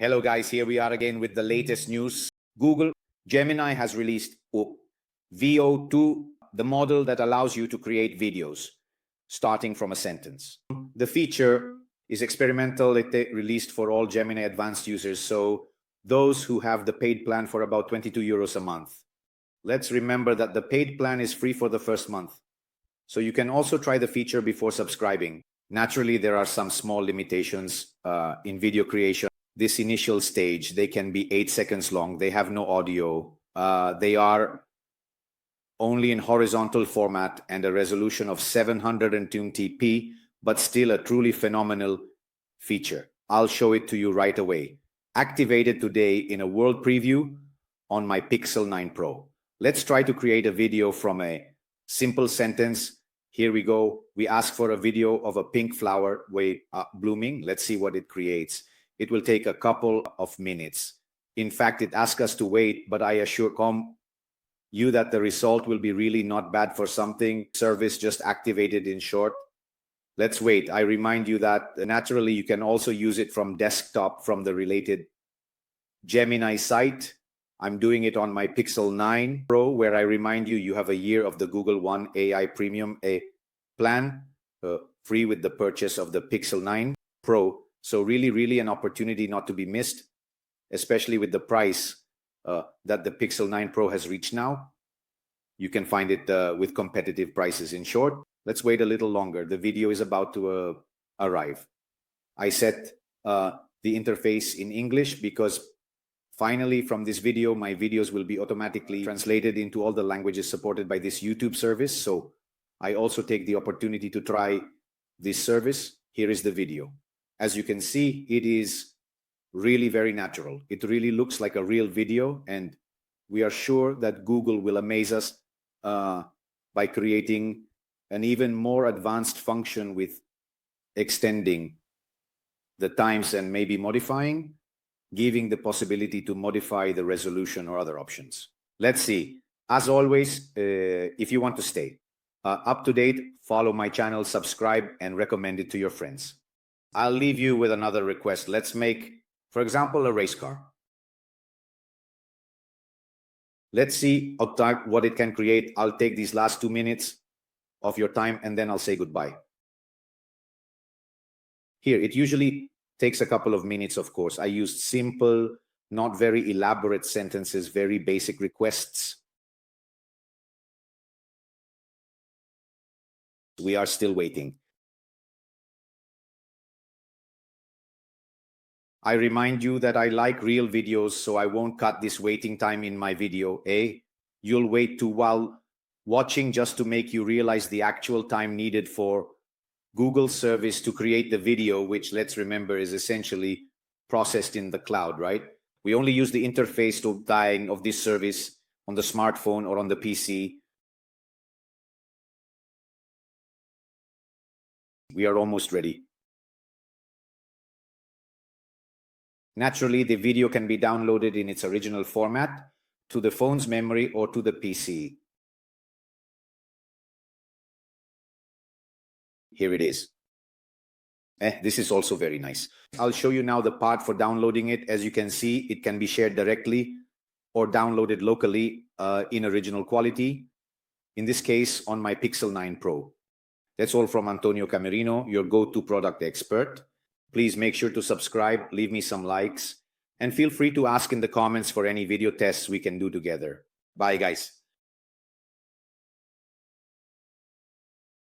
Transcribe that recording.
Hello guys, here we are again with the latest news. Google Gemini has released VO2, the model that allows you to create videos starting from a sentence. The feature is experimental. It released for all Gemini Advanced users, so those who have the paid plan for about 22 euros a month. Let's remember that the paid plan is free for the first month, so you can also try the feature before subscribing. Naturally, there are some small limitations in video creation. This initial stage, they can be 8 seconds long. They have no audio. They are only in horizontal format and a resolution of 720p, but still a truly phenomenal feature. I'll show it to you right away. Activated today in a world preview on my Pixel 9 Pro. Let's try to create a video from a simple sentence. Here we go. We ask for a video of a pink flower blooming. Let's see what it creates. It will take a couple of minutes. In fact, it asks us to wait, but I assure you that the result will be really not bad for something. Service just activated in short. Let's wait. I remind you that naturally you can also use it from desktop from the related Gemini site. I'm doing it on my Pixel 9 Pro, where I remind you, you have a year of the Google One AI Premium plan, free with the purchase of the Pixel 9 Pro. So really an opportunity not to be missed, especially with the price that the Pixel 9 Pro has reached now. You can find it with competitive prices. In short, let's wait a little longer. The video is about to arrive. I set the interface in English because finally from this video, my videos will be automatically translated into all the languages supported by this YouTube service. So I also take the opportunity to try this service. Here is the video. As you can see, it is really very natural. It really looks like a real video, and we are sure that Google will amaze us by creating an even more advanced function with extending the times and maybe modifying, giving the possibility to modify the resolution or other options. Let's see. As always, if you want to stay up to date, follow my channel, subscribe, and recommend it to your friends. I'll leave you with another request. Let's make, for example, a race car. Let's see what it can create. I'll take these last 2 minutes of your time and then I'll say goodbye. Here, it usually takes a couple of minutes, of course. I used simple, not very elaborate sentences, very basic requests. We are still waiting. I remind you that I like real videos, so I won't cut this waiting time in my video. You'll wait while watching just to make you realize the actual time needed for Google service to create the video, which, let's remember, is essentially processed in the cloud, right? We only use the interface of this service on the smartphone or on the PC. We are almost ready. Naturally, the video can be downloaded in its original format to the phone's memory or to the PC. Here it is. This is also very nice. I'll show you now the part for downloading it. As you can see, it can be shared directly or downloaded locally in original quality. In this case, on my Pixel 9 Pro. That's all from Antonio Camerino, your go-to product expert. Please make sure to subscribe, leave me some likes, and feel free to ask in the comments for any video tests we can do together. Bye, guys.